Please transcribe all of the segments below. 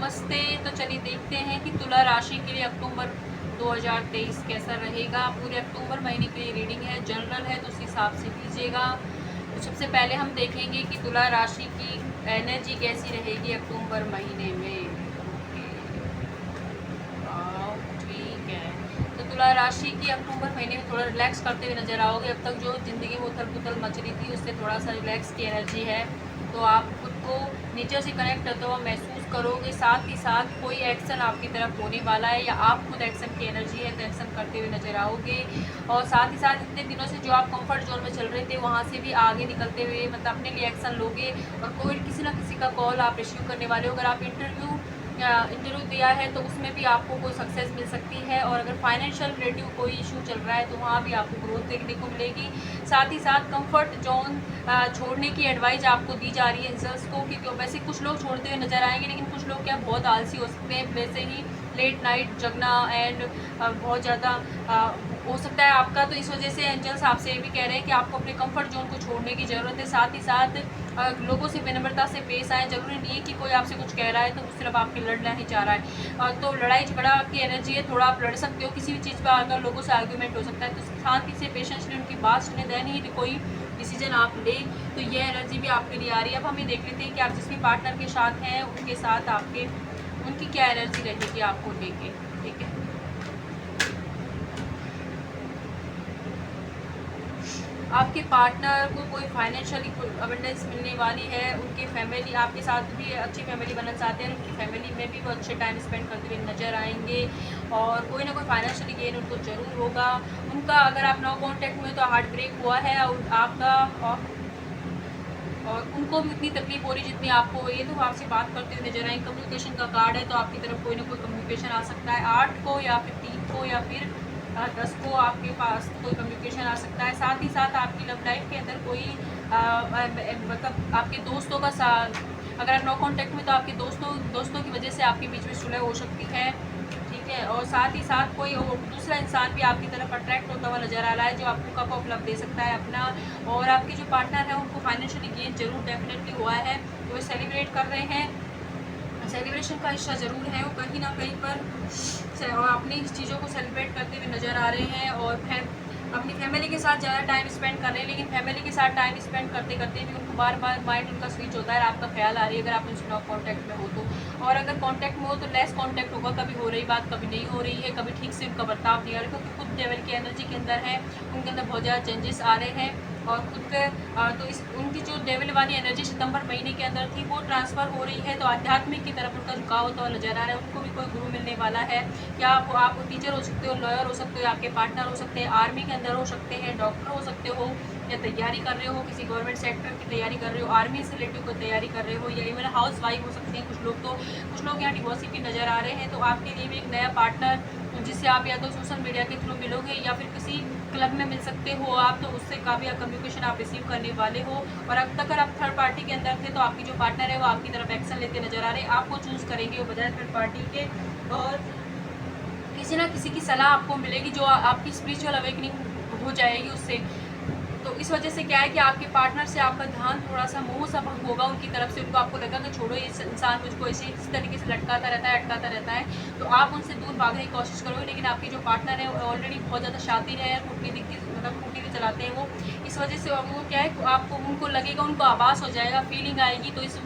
नमस्ते। तो चलिए देखते हैं कि तुला राशि के लिए अक्टूबर 2023 कैसा रहेगा। पूरे अक्टूबर महीने के लिए रीडिंग है, जनरल है, तो उस हिसाब से लीजिएगा। तो सबसे पहले हम देखेंगे कि तुला राशि की एनर्जी कैसी रहेगी अक्टूबर महीने में। ठीक है। तो तुला राशि की अक्टूबर महीने में थोड़ा रिलैक्स करते हुए नजर आओगे। अब तक जो ज़िंदगी में उथल पुथल मच रही थी उससे थोड़ा सा रिलैक्स की एनर्जी है, तो आप खुद को नेचर से कनेक्ट होते हुए महसूस करोगे। साथ ही साथ कोई एक्शन आपकी तरफ होने वाला है या आप खुद एक्शन की एनर्जी है तो एक्शन करते हुए नजर आओगे। और साथ ही साथ इतने दिनों से जो आप कंफर्ट जोन में चल रहे थे वहाँ से भी आगे निकलते हुए मतलब अपने लिए एक्शन लोगे। और कोई किसी ना किसी का कॉल आप रिसीव करने वाले हो। अगर आप इंटरव्यू दिया है तो उसमें भी आपको कोई सक्सेस मिल सकती है। और अगर फाइनेंशियल रिलेटिव कोई इशू चल रहा है तो वहाँ भी आपको ग्रोथ देखने को मिलेगी। साथ ही साथ कंफर्ट जोन छोड़ने की एडवाइस आपको दी जा रही है एंजल्स को, क्योंकि वैसे कुछ लोग छोड़ते हुए नजर आएंगे, लेकिन कुछ लोग क्या बहुत आलसी हो सकते हैं। वैसे ही लेट नाइट जगना एंड बहुत ज़्यादा हो सकता है आपका, तो इस वजह से एंजल्स आपसे ये भी कह रहे हैं कि आपको अपने कंफर्ट जोन को छोड़ने की ज़रूरत है। साथ ही साथ लोगों से विनम्रता से पेश आए। जरूरी नहीं है कि कोई आपसे कुछ कह रहा है तो सिर्फ आपकी लड़ना ही चाह रहा है। तो लड़ाई झगड़ा की एनर्जी है, थोड़ा आप लड़ सकते हो किसी भी चीज़ पर आकर, लोगों से आर्ग्यूमेंट हो सकता है। तो शांति से पेशेंसली उनकी बात सुने, देन ही कोई डिसीजन आप ले। तो ये एनर्जी भी आपके लिए आ रही है। अब हम ये देख लेते हैं कि आप जिस भी पार्टनर के साथ हैं उनके साथ आपके उनकी क्या एनर्जी रहेगी आपको लेके। ठीक है, आपके पार्टनर को कोई फाइनेंशियल अबंडेंस मिलने वाली है। उनके फैमिली आपके साथ भी अच्छी फैमिली बनना चाहते हैं। उनकी फैमिली में भी वो अच्छे टाइम स्पेंड करते हुए नजर आएंगे और कोई ना कोई फाइनेंशियली गेन उनको जरूर होगा। उनका अगर आप नो कॉन्टैक्ट में तो हार्ट ब्रेक हुआ है और आपका और उनको भी उतनी तकलीफ हो रही जितनी आपको हो रही है, तो वो आपसे बात करते हुए नजर आएंगे। कम्युनिकेशन का कार्ड है, तो आपकी तरफ कोई ना कोई कम्युनिकेशन आ सकता है। 8 को या फिर 3 को या फिर 10 को आपके पास कोई कम्युनिकेशन आ सकता है। साथ ही साथ आपकी लव लाइफ के अंदर कोई मतलब आपके दोस्तों का साथ, अगर आप नो कॉन्टैक्ट में तो आपके दोस्तों की वजह से आपके बीच में सुलह हो सकती है। ठीक है, और साथ ही साथ कोई दूसरा इंसान भी आपकी तरफ अट्रैक्ट होता हुआ नजर आ रहा है जो आपको कप ऑफ लव दे सकता है अपना। और आपके जो पार्टनर है उनको फाइनेंशियली गेन जरूर डेफिनेटली हुआ है, तो वो सेलिब्रेट कर रहे हैं। सेलिब्रेशन का हिस्सा ज़रूर है वो कहीं ना कहीं पर, और अपनी चीज़ों को सेलिब्रेट करते हुए नज़र आ रहे हैं। और अपनी फैमिली के साथ ज़्यादा टाइम स्पेंड कर रहे हैं, लेकिन फैमिली के साथ टाइम स्पेंड करते करते भी उनको बार बार माइंड उनका स्विच होता है, आपका ख्याल आ रही है अगर आप उनसे नॉट कॉन्टैक्ट में हो तो। और अगर कॉन्टैक्ट में हो तो लेस कॉन्टैक्ट होगा, कभी हो रही बात कभी नहीं हो रही है, कभी ठीक से उनका बर्ताव नहीं आ रहा, क्योंकि खुद डेवल की एनर्जी के अंदर है, उनके अंदर बहुत ज़्यादा चेंजेस आ रहे हैं। और खुद के तो इस उनकी जो डेवल वाली एनर्जी सितंबर महीने के अंदर थी वो ट्रांसफ़र हो रही है, तो आध्यात्मिक की तरफ उनका झुकाव होता हुआ नजर आ रहा है। उनको भी कोई गुरु मिलने वाला है। क्या आप टीचर हो सकते हो, लॉयर हो सकते हो, आपके पार्टनर हो सकते हैं, आर्मी के अंदर हो सकते हैं, डॉक्टर हो सकते हो, या तैयारी कर रहे हो किसी गवर्नमेंट सेक्टर की तैयारी कर रहे हो, आर्मी से रिलेटिव कोई तैयारी कर रहे हो, या इवन हाउस वाइफ हो सकते हैं कुछ लोग। तो कुछ लोग यहाँ डिवोर्सी भी नज़र आ रहे हैं। तो आपके लिए भी एक नया पार्टनर जिससे आप या तो सोशल मीडिया के थ्रू मिलोगे या फिर किसी क्लब में मिल सकते हो आप, तो उससे काफ़ी कम्युनिकेशन आप रिसीव करने वाले हो। और अब तक अगर आप थर्ड पार्टी के अंदर थे तो आपकी जो पार्टनर है वो आपकी तरफ एक्शन लेते नजर आ रहे हैं, आपको चूज़ करेंगे वो बजाय थर्ड पार्टी के। और किसी ना किसी की सलाह आपको मिलेगी जो आपकी स्पिरिचुअल अवेकनिंग हो जाएगी उससे। तो इस वजह से क्या है कि आपके पार्टनर से आपका ध्यान थोड़ा सा मोह सा भंग होगा उनकी तरफ से। उनको आपको लगा कि छोड़ो, ये इंसान मुझको इस तरीके से लटकाता रहता है, अटकाता रहता है, तो आप उनसे दूर भागने की कोशिश करोगे। लेकिन आपके जो पार्टनर है वो ऑलरेडी बहुत ज़्यादा शातिर है, कूटनीति मतलब कूटनीति चलाते हैं वो। इस वजह से वो क्या है, आपको उनको लगेगा, उनको आभास हो जाएगा, फीलिंग आएगी तो इस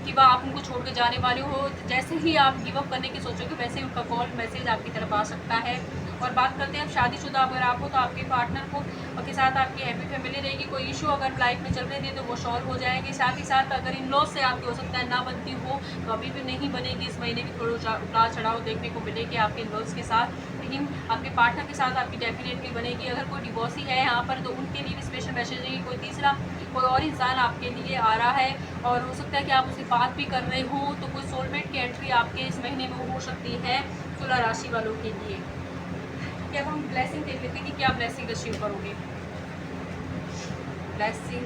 कि वह आप उनको छोड़ कर जाने वाले हो। जैसे ही आप गिव अप करने की सोचोगे वैसे ही उनका कॉल मैसेज आपकी तरफ आ सकता है। और बात करते हैं अब शादीशुदा अगर आप हो तो आपके पार्टनर को के साथ आपकी हैप्पी फैमिली रहेगी। कोई इशू अगर लाइफ में चल रहे थे तो वो सॉल्व हो जाएंगे। साथ ही साथ अगर इन लॉज से आपकी हो सकता है ना बनती हो तो अभी भी नहीं बनेगी, इस महीने भी थोड़ा उतार चढ़ाव देखने को मिलेगी आपके इन लॉज के साथ, लेकिन आपके पार्टनर के साथ आपकी डेफिनेटली बनेगी। अगर कोई डिवोर्सी है यहाँ पर तो उनके लिए भी स्पेशल मैसेज है कि कोई तीसरा कोई और इंसान आपके लिए आ रहा है, और हो सकता है कि आप उससे बात भी कर रहे हो, तो कोई सोलमेट की एंट्री आपके इस महीने में हो सकती है तुला राशि वालों के लिए। क्या हम ब्लेसिंग देख लेते हैं कि क्या ब्लेसिंग रिसीव करोगे। ब्लेसिंग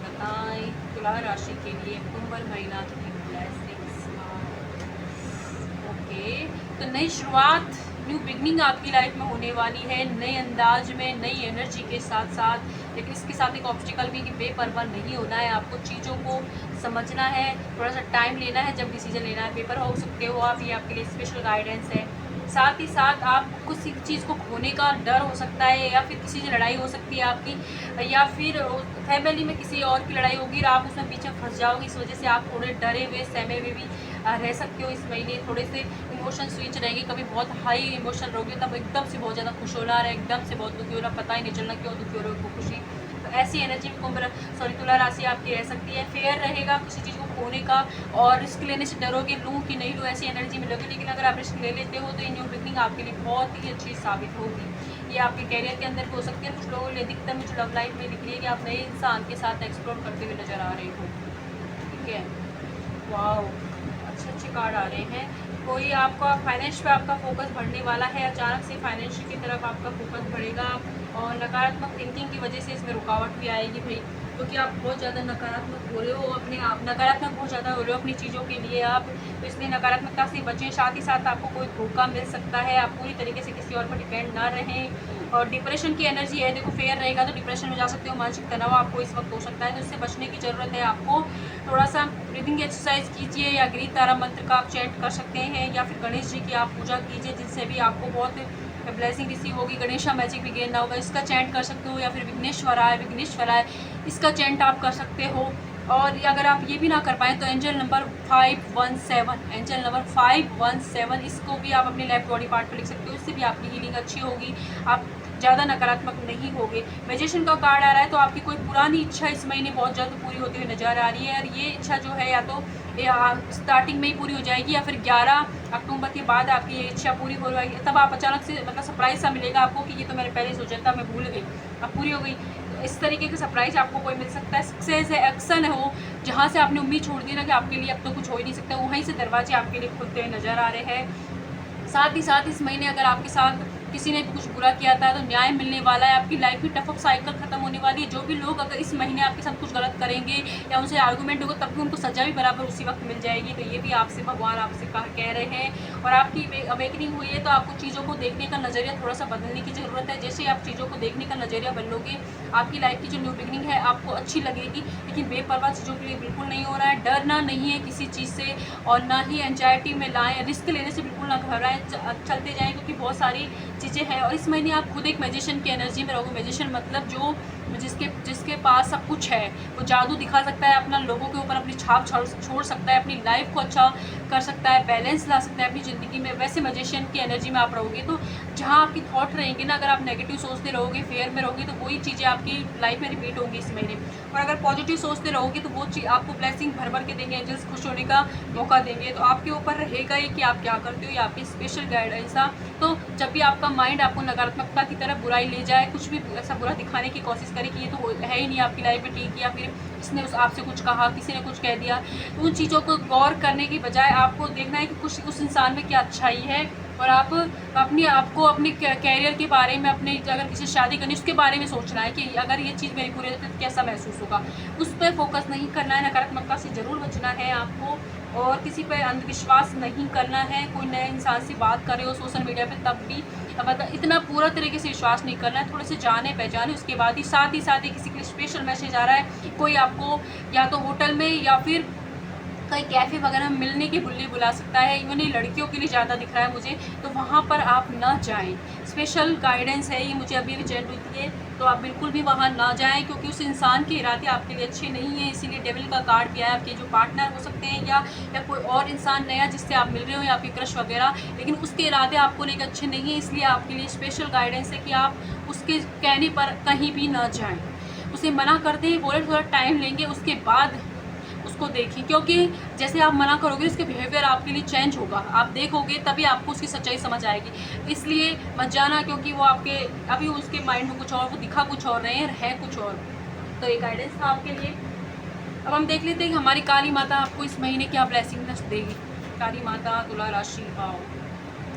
बताएं तुला राशि के लिए अक्टूबर महीना की ब्लेसिंग्स। ओके, तो नई शुरुआत, न्यू बिगनिंग आपकी लाइफ में होने वाली है, नए अंदाज में, नई एनर्जी के साथ साथ लेकिन इसके साथ एक ऑब्स्टिकल भी कि बेपरवाह नहीं होना है, आपको चीज़ों को समझना है, थोड़ा सा टाइम लेना है, जब डिसीजन लेना है बेपरवाह हो सकते हो आप, ये आपके लिए स्पेशल गाइडेंस है। साथ ही साथ आप किसी चीज़ को खोने का डर हो सकता है, या फिर किसी से लड़ाई हो सकती है आपकी, या फिर फैमिली में किसी और की लड़ाई होगी और आप उसमें पीछे फंस जाओगे, इस वजह से आप थोड़े डरे हुए सहमे हुए भी रह सकते हो। इस महीने थोड़े से इमोशन स्विच रहेंगे, कभी बहुत हाई इमोशन रहोगे, तब एकदम से बहुत ज़्यादा खुश होना, एकदम से बहुत दुखी होना, पता ही नहीं चलना क्यों दुखी हो रहे हो, खुशी। तो ऐसी एनर्जी तुला राशि आपकी रह सकती है। फेयर रहेगा किसी चीज़ को खोने का, और रिस्क लेने से डरोगे, लूँ कि नहीं लूँ, ऐसी एनर्जी मिलोगी। लेकिन अगर आप रिस्क ले लेते हो तो ये न्यू बिगनिंग आपके लिए बहुत ही अच्छी साबित होगी। ये आपके कैरियर के अंदर भी हो सकती है। कुछ लोगों के लिए अधिकतर मुझे लव लाइफ में दिख रही है कि आप नए इंसान के साथ एक्सप्लोर करते हुए नजर आ रहे हो। ठीक है, वाओ, अच्छे कार्ड आ रहे हैं। कोई आपका फाइनेंस पे आपका फोकस बढ़ने वाला है, अचानक से फाइनेंस की तरफ आपका फोकस बढ़ेगा, और नकारात्मक थिंकिंग की वजह से इसमें रुकावट भी आएगी भाई, क्योंकि आप बहुत ज़्यादा नकारात्मक हो रहे हो, अपने आप नकारात्मक बहुत ज़्यादा हो रहे हो अपनी चीज़ों के लिए आप, तो इसलिए नकारात्मकता से बचें। साथ ही साथ आपको कोई धोखा मिल सकता है, आप पूरी तरीके से किसी और पर डिपेंड ना रहें। और डिप्रेशन की एनर्जी है, देखो फेयर रहेगा तो डिप्रेशन में जा सकते हो, मानसिक तनाव आपको इस वक्त हो सकता है, तो इससे बचने की ज़रूरत है आपको। थोड़ा सा ब्रीदिंग एक्सरसाइज कीजिए, या गृह तारा मंत्र का आप चैंट कर सकते हैं, या फिर गणेश जी की आप पूजा कीजिए, जिससे भी आपको बहुत ब्लेसिंग रिसीव होगी। गणेशा मैजिक बिगेन ना होगा, इसका चैंट कर सकते हो, या फिर विघ्नेश्वराय इसका चैंट आप कर सकते हो। और अगर आप ये भी ना कर पाएँ तो एंजल नंबर 517 इसको भी आप अपने लेफ्ट बॉडी पार्ट पर लिख सकते हो, इससे भी आपकी हीलिंग अच्छी होगी, आप ज़्यादा नकारात्मक नहीं होगे। मैजिशियन का कार्ड आ रहा है, तो आपकी कोई पुरानी इच्छा इस महीने बहुत जल्द पूरी होती हुई नजर आ रही है, और ये इच्छा जो है या तो स्टार्टिंग में ही पूरी हो जाएगी, या फिर 11 अक्टूबर के बाद आपकी ये इच्छा पूरी हो जाएगी। तब आप अचानक से मतलब सरप्राइज सा मिलेगा आपको कि ये तो मैंने पहले सोचा था, मैं भूल गई, अब पूरी हो गई। तो इस तरीके का सरप्राइज आपको कोई मिल सकता है। सक्सेस है, एक्शन हो, जहाँ से आपने उम्मीद छोड़ दी ना कि आपके लिए अब तो कुछ हो ही नहीं सकता, वहीं से दरवाजे आपके लिए खुलते हुए नजर आ रहे हैं। साथ ही साथ इस महीने अगर आपके साथ किसी ने भी कुछ बुरा किया था तो न्याय मिलने वाला है, आपकी लाइफ की टफ साइकिल खत्म होने वाली है। जो भी लोग अगर इस महीने आपके साथ कुछ गलत करेंगे या उनसे आर्गूमेंट होगा, तब भी उनको सजा भी बराबर उसी वक्त मिल जाएगी। तो ये भी आपसे भगवान आपसे कह रहे हैं, और आपकी अवेकनिंग हुई है तो आपको चीज़ों को देखने का नज़रिया थोड़ा सा बदलने की ज़रूरत है। जैसे आप चीज़ों को देखने का नज़रिया बदलोगे, आपकी लाइफ की जो न्यू बिगनिंग है आपको अच्छी लगेगी। लेकिन बेपरवाह चीज़ों के लिए बिल्कुल नहीं हो रहा है, डरना नहीं है किसी चीज़ से, और ना ही एंजाइटी में लाएँ, रिस्क लेने से बिल्कुल ना घबराएं, चलते जाएँ, क्योंकि बहुत सारी चीज़ें हैं। और इस महीने आप खुद एक मैजिशियन की एनर्जी में रहोगे। मैजिशियन मतलब जो जिसके पास सब कुछ है, वो जादू दिखा सकता है, अपना लोगों के ऊपर अपनी छाप छोड़ सकता है, अपनी लाइफ को अच्छा कर सकता है, बैलेंस ला सकता है अपनी ज़िंदगी में। वैसे मैजिशियन की एनर्जी में आप रहोगे, तो जहाँ आपकी थॉट रहेंगे ना, अगर आप नेगेटिव सोचते रहोगे, फेयर में रहोगे, तो वही चीज़ें आपकी लाइफ में रिपीट होंगी इस महीने। और अगर पॉजिटिव सोचते रहोगे तो वो चीज़ आपको ब्लेसिंग भर भर के देंगे, एंजल्स खुश होने का मौका देंगे। तो आपके ऊपर रहेगा ही कि आप क्या करते हो, या आपकी स्पेशल गाइडेंस। तो जब भी आपका माइंड आपको नकारात्मकता की तरफ बुराई ले जाए, कुछ भी ऐसा बुरा दिखाने की कोशिश करे कि ये तो है ही नहीं आपकी लाइफ में ठीक, या फिर इसने आपसे कुछ कहा, किसी ने कुछ कह दिया, तो उन चीज़ों को गौर करने की बजाय आपको देखना है कि कुछ उस इंसान में क्या अच्छाई है, और आप अपने कैरियर के बारे में, अपने अगर किसी शादी करनी उसके बारे में सोचना है कि अगर ये चीज़ मेरी पूरी होती है तो कैसा महसूस होगा। उस पर फोकस नहीं करना है, नकारात्मकता से ज़रूर बचना है आपको, और किसी पर अंधविश्वास नहीं करना है। कोई नए इंसान से बात कर रहे हो सोशल मीडिया पे, तब भी मतलब इतना पूरा तरीके से विश्वास नहीं करना है, थोड़े से जाने पहचाने उसके बाद ही। साथ ही किसी के लिए स्पेशल मैसेज आ रहा है, कोई आपको या तो होटल में या फिर कहीं कैफ़े वगैरह में मिलने के लिए बुला सकता है। इवन ये लड़कियों के लिए ज़्यादा दिख रहा है मुझे, तो वहाँ पर आप ना जाएं। स्पेशल गाइडेंस है ये, मुझे अभी रिजेंट हुई है, तो आप बिल्कुल भी वहाँ ना जाएं, क्योंकि उस इंसान के इरादे आपके लिए अच्छे नहीं हैं। इसीलिए डेविल का कार्ड भी आया, आपके जो पार्टनर हो सकते हैं, या कोई और इंसान नया जिससे आप मिल रहे हो, या आपके क्रश वगैरह, लेकिन उसके इरादे आपको लेकर अच्छे नहीं हैं। इसलिए आपके लिए स्पेशल गाइडेंस है कि आप उसके कहने पर कहीं भी ना जाएँ। उसे मना करते ही बोले थोड़ा टाइम लेंगे, उसके बाद उसको देखें, क्योंकि जैसे आप मना करोगे उसके बिहेवियर आपके लिए चेंज होगा, आप देखोगे तभी आपको उसकी सच्चाई समझ आएगी। तो इसलिए मत जाना, क्योंकि वो आपके अभी उसके माइंड में कुछ और, वो दिखा कुछ और रहे हैं, है कुछ और। तो ये गाइडेंस था आपके लिए। अब हम देख लेते हैं कि हमारी काली माता आपको इस महीने क्या ब्लेसिंग्स देगी। काली माता तुला राशि, आओ।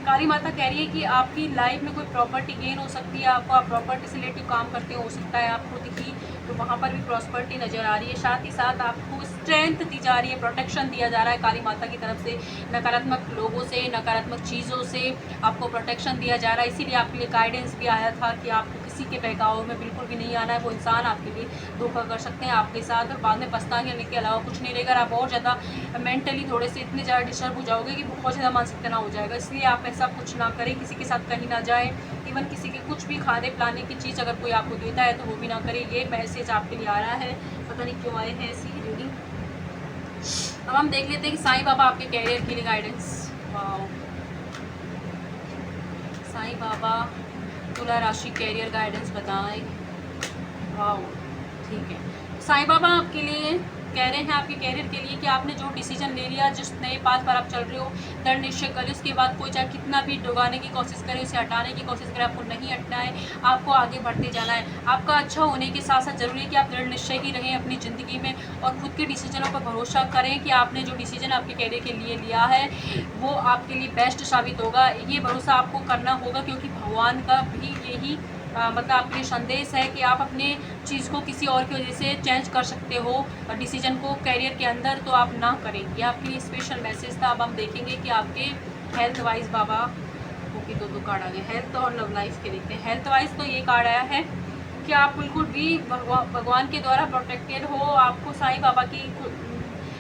काली माता कह रही है कि आपकी लाइफ में कोई प्रॉपर्टी गेन हो सकती है, आपको आप प्रॉपर्टी से रिलेटिव काम करते हो सकता है आपको दिखी, तो वहाँ पर भी प्रॉस्पर्टी नज़र आ रही है। साथ ही साथ आपको स्ट्रेंथ दी जा रही है, प्रोटेक्शन दिया जा रहा है काली माता की तरफ से, नकारात्मक लोगों से, नकारात्मक चीज़ों से आपको प्रोटेक्शन दिया जा रहा है। इसीलिए आपके लिए गाइडेंस भी आया था कि आपको किसी के बहकाव में बिल्कुल भी नहीं आना है। वो इंसान आपके लिए धोखा कर सकते हैं आपके साथ, और बाद में पछताने के अलावा कुछ नहीं रहेगा। आप बहुत ज़्यादा मेंटली थोड़े से इतने ज़्यादा डिस्टर्ब हो जाओगे कि बहुत ज़्यादा मानसिक तनाव हो जाएगा। इसलिए आप ऐसा कुछ ना करें, किसी के साथ कहीं ना जाएँ, इवन किसी के कुछ भी खाने पिलाने की चीज़ अगर कोई आपको देता है तो वो भी ना करें। ये मैसेज आपके लिए आ रहा है, पता नहीं क्यों आए हैं ऐसी रीडिंग। अब हम देख लेते हैं कि साईं बाबा आपके कैरियर के लिए गाइडेंस। वाओ, साईं बाबा तुला राशि कैरियर गाइडेंस बताएं। वाओ, ठीक है। साईं बाबा आपके लिए कह रहे हैं आपके कैरियर के लिए कि आपने जो डिसीजन ले लिया, जिस नए पाथ पर आप चल रहे हो, दृढ़ निश्चय करें। उसके बाद कोई चाहे कितना भी डुबाने की कोशिश करे, उसे हटाने की कोशिश करे, आपको नहीं हटना है, आपको आगे बढ़ते जाना है। आपका अच्छा होने के साथ साथ जरूरी है कि आप दृढ़ निश्चय ही रहें अपनी ज़िंदगी में, और खुद के डिसीजनों पर भरोसा करें कि आपने जो डिसीजन आपके कैरियर के लिए लिया है वो आपके लिए बेस्ट साबित होगा। ये भरोसा आपको करना होगा, क्योंकि भगवान का भी यही मतलब आपके लिए संदेश है कि आप अपने चीज़ को किसी और की वजह से चेंज कर सकते हो, डिसीजन को कैरियर के अंदर, तो आप ना करें। ये आपके लिए स्पेशल मैसेज था। अब हम देखेंगे कि आपके हेल्थ वाइज बाबा, ओके, दो कार्ड आ गए, हेल्थ और लव लाइफ के देखते हैं। हेल्थ वाइज तो ये कार्ड आया है कि आप बिल्कुल भी भगवान के द्वारा प्रोटेक्टेड हो। आपको साईं बाबा की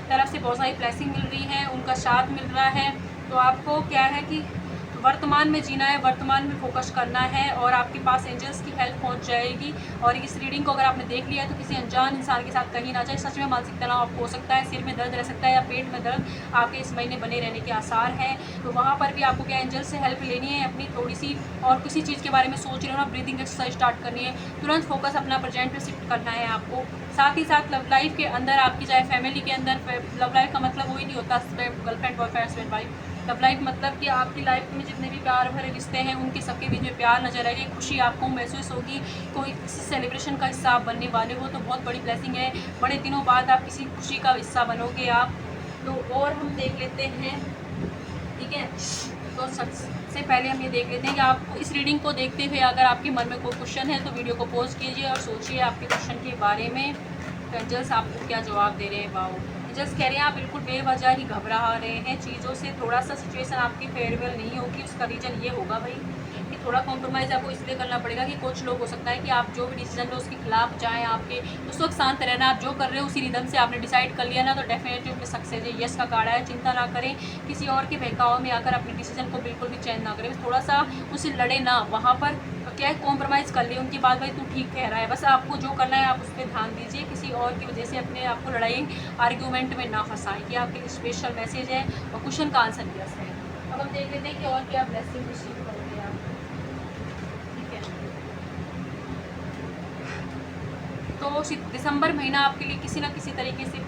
तरफ से बहुत सारी ब्लेसिंग मिल रही है, उनका साथ मिल रहा है। तो आपको क्या है कि वर्तमान में जीना है, वर्तमान में फोकस करना है, और आपके पास एंजल्स की हेल्प पहुंच जाएगी। और इस रीडिंग को अगर आपने देख लिया है तो किसी अनजान इंसान के साथ कहीं ना जाए। सच में मानसिक तनाव आपको हो सकता है, सिर में दर्द रह सकता है, या पेट में दर्द आपके इस महीने बने रहने के आसार हैं। तो वहाँ पर भी आपको क्या एंजल से हेल्प लेनी है अपनी थोड़ी सी, और किसी चीज़ के बारे में सोच रहे हो ना, ब्रीदिंग एक्सरसाइज स्टार्ट करनी है, तुरंत फोकस अपना प्रेजेंट पे शिफ्ट करना है आपको। साथ ही साथ लव लाइफ के अंदर आपकी, चाहे फैमिली के अंदर, लव लाइफ का मतलब वही नहीं होता girlfriend boyfriend husband wife. Love life मतलब कि आपकी लाइफ में जितने भी प्यार भरे रिश्ते हैं उनके सबके बीच में प्यार नजर आएगी, खुशी आपको महसूस होगी। कोई किसी सेलिब्रेशन का हिस्सा आप बनने वाले हो तो बहुत बड़ी ब्लेसिंग है। बड़े दिनों बाद आप किसी खुशी का हिस्सा बनोगे आप। तो और हम देख लेते हैं, ठीक है। तो सबसे पहले हम ये देख लेते हैं कि आपको इस रीडिंग को देखते हुए अगर आपके मन में कोई क्वेश्चन है तो वीडियो को पॉज कीजिए और सोचिए आपके क्वेश्चन के बारे में। तो एंजल्स आपको क्या जवाब दे रहे हैं। वाओ, एंजल्स कह रहे हैं आप बिल्कुल बेवजह ही घबरा रहे हैं चीज़ों से। थोड़ा सा सिचुएशन आपकी फेवरेबल नहीं होगी, उसका रीज़न ये होगा भाई कि थोड़ा कॉम्प्रोमाइज़ आपको इसलिए करना पड़ेगा कि कुछ लोग हो सकता है कि आप जो भी डिसीजन लो उसके खिलाफ जाएँ आपके, उस वक्त शांत रहना। आप जो कर रहे हो उसी रिदम से आपने डिसाइड कर लिया ना, तो डेफिनेटली उसमें सक्सेस है। यस का कार्ड है। चिंता ना करें, किसी और के बहकाव में आकर अपने डिसीजन को बिल्कुल भी चेंज ना करें। थोड़ा सा उससे लड़े ना, वहाँ पर क्या है कॉम्प्रोमाइज़ कर लिए उनकी बात, भाई तू ठीक कह रहा है, बस आपको जो करना है आप उस पर ध्यान दीजिए। किसी और की वजह से अपने आप को लड़ाई आर्ग्यूमेंट में ना फंसाएं। ये आपके लिए स्पेशल मैसेज है, और क्वेश्चन का आंसर यस है। अब हम देख लेते हैं कि और क्या ब्लेसिंग रिसीव करोगे आप, ठीक है। तो दिसंबर महीना आपके लिए किसी ना किसी तरीके से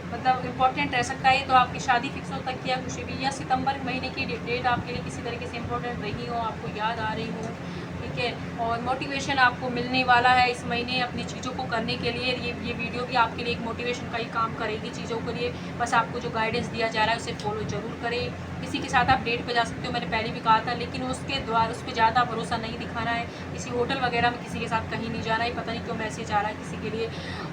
मतलब इम्पोर्टेंट रह सकता है। तो आपकी शादी फिक्स हो तक या कुछ भी, या सितंबर महीने की डेट आपके लिए किसी तरीके से इम्पोर्टेंट रही हो, आपको याद आ रही हो, ठीक है। और मोटिवेशन आपको मिलने वाला है इस महीने अपनी चीज़ों को करने के लिए। ये वीडियो भी आपके लिए एक मोटिवेशन का ही काम करेगी चीज़ों के लिए। बस आपको जो गाइडेंस दिया जा रहा है उसे फॉलो ज़रूर करें। किसी के साथ आप डेट पे जा सकते हो, मैंने पहले भी कहा था, लेकिन उसके द्वारा उस पर ज़्यादा भरोसा नहीं दिखाना है। किसी होटल वगैरह में किसी के साथ कहीं नहीं जाना है, पता नहीं क्यों मैसेज आ रहा है किसी के लिए।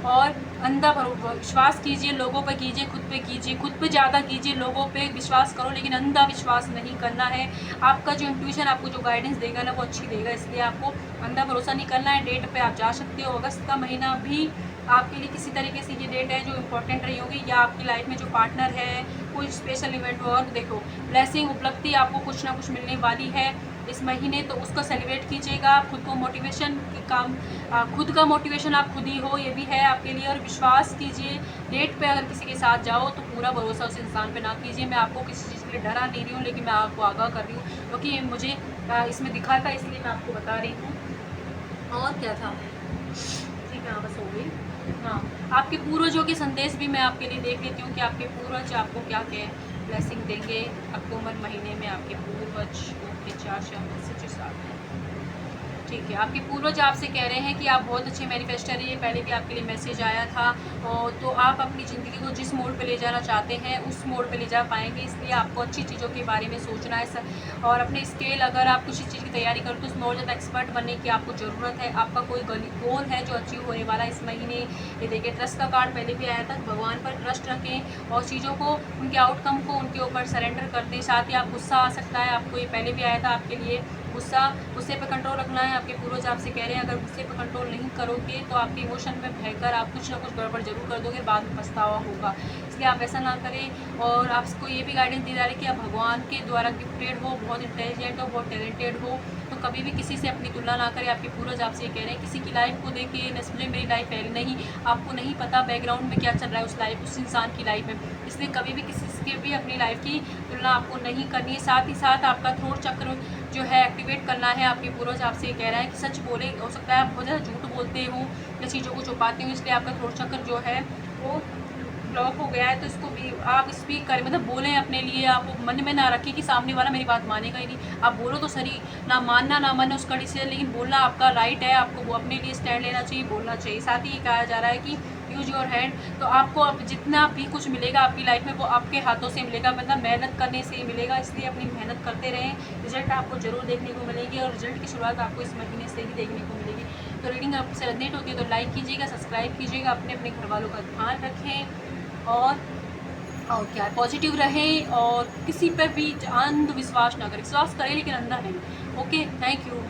और अंधा विश्वास कीजिए, लोगों पर कीजिए, खुद पे कीजिए, खुद पे ज़्यादा कीजिए, लोगों पे विश्वास करो लेकिन अंधा विश्वास नहीं करना है। आपका जो इंट्यूशन आपको जो गाइडेंस देगा ना वो अच्छी देगा, इसलिए आपको अंधा भरोसा नहीं करना है। डेट पे आप जा सकते हो। अगस्त का महीना भी आपके लिए किसी तरीके से ये डेट है जो इम्पोर्टेंट रही होगी, या आपकी लाइफ में जो पार्टनर है, कोई स्पेशल इवेंट हो, और देखो ब्लेसिंग उपलब्धि आपको कुछ ना कुछ मिलने वाली है इस महीने, तो उसको सेलिब्रेट कीजिएगा। खुद को मोटिवेशन के काम, खुद का मोटिवेशन आप खुद ही हो, ये भी है आपके लिए। और विश्वास कीजिए, डेट पे अगर किसी के साथ जाओ तो पूरा भरोसा उस इंसान पे ना कीजिए। मैं आपको किसी चीज़ के लिए डरा नहीं रही हूँ, लेकिन मैं आपको आगाह कर रही हूँ क्योंकि मुझे इसमें दिखा था, इसलिए मैं आपको बता रही हूँ। और क्या था, ठीक है, बस हो गई। हाँ, आपके पूर्वजों के संदेश भी मैं आपके लिए देख लेती हूँ कि आपके पूर्वज आपको क्या क्या ब्लेसिंग देंगे अक्टूबर महीने में। आपके पूर्वज के 4 मैसेजेस आते हैं, ठीक है, आपके पूर्वज आपसे कह रहे हैं कि आप बहुत अच्छे मैनिफेस्टर हैं, ये पहले भी आपके लिए मैसेज आया था। तो आप अपनी ज़िंदगी को जिस मोड़ पे ले जाना चाहते हैं उस मोड़ पे ले जा पाएंगे, इसलिए आपको अच्छी चीज़ों के बारे में सोचना है और अपने स्केल अगर आप कुछ चीज़ की तैयारी करो तो उसमें और ज़्यादा एक्सपर्ट बनने की आपको ज़रूरत है। आपका कोई गोल है जो अचीव होने वाला है इस महीने। ये देखिए, ट्रस्ट का कार्ड पहले भी आया था। भगवान पर ट्रस्ट रखें और चीज़ों को, उनके आउटकम को उनके ऊपर सरेंडर कर दें। साथ ही आप गुस्सा आ सकता है आपको, ये पहले भी आया था आपके लिए। गुस्से पे कंट्रोल रखना है। आपके पूर्वज आपसे कह रहे हैं अगर गुस्से पे कंट्रोल नहीं करोगे तो आपके इमोशन में बहकर आप कुछ ना कुछ गड़बड़ जरूर कर दोगे, बाद में पछतावा होगा। इसलिए आप ऐसा ना करें। और आपको ये भी गाइडेंस दी जा रही है कि आप भगवान के द्वारा गिफ्टेड हो, बहुत इंटेलिजेंट हो, बहुत टैलेंटेड हो, तो कभी भी किसी से अपनी तुलना ना करें। आपके पूर्वज आपसे कह रहे हैं किसी की लाइफ को देखिए न समझे मेरी लाइफ है नहीं, आपको नहीं पता बैकग्राउंड में क्या चल रहा है उस इंसान की लाइफ में, इसलिए कभी भी किसी के भी अपनी लाइफ की तुलना आपको नहीं करनी है। साथ ही साथ आपका थ्रोट चक्र जो है एक्टिवेट करना है। आपके पूर्वज आपसे कह रहा है कि सच बोले, हो सकता है आप बहुत ज़्यादा झूठ बोलते हो या चीज़ों को छुपाते हो, इसलिए आपका थ्रोट चक्र जो है वो ब्लॉक हो गया है। तो इसको भी आप स्पीक करें, मतलब बोलें अपने लिए। आप मन में ना रखें कि सामने वाला मेरी बात मानेगा ही नहीं। आप बोलो तो सही, ना मानना उसका डिसीजन, लेकिन बोलना आपका राइट है। आपको वो अपने लिए स्टैंड लेना चाहिए, बोलना चाहिए। साथ ही ये कहा जा रहा है कि यूज योर हैंड। तो आपको अब जितना भी कुछ मिलेगा आपकी लाइफ में वो आपके हाथों से मिलेगा, मतलब मेहनत करने से ही मिलेगा। इसलिए अपनी मेहनत करते रहें, रिजल्ट आपको ज़रूर देखने को मिलेगी और रिजल्ट की शुरुआत आपको इस महीने से ही देखने को मिलेगी। तो रीडिंग आपसे रेजोनेट होती है तो लाइक कीजिएगा, सब्सक्राइब कीजिएगा, अपने अपने घर वालों का ध्यान रखें और क्या पॉजिटिव रहें और किसी पर भी अंधविश्वास ना करें। विश्वास करें लेकिन अंधा नहीं। Okay, thank you.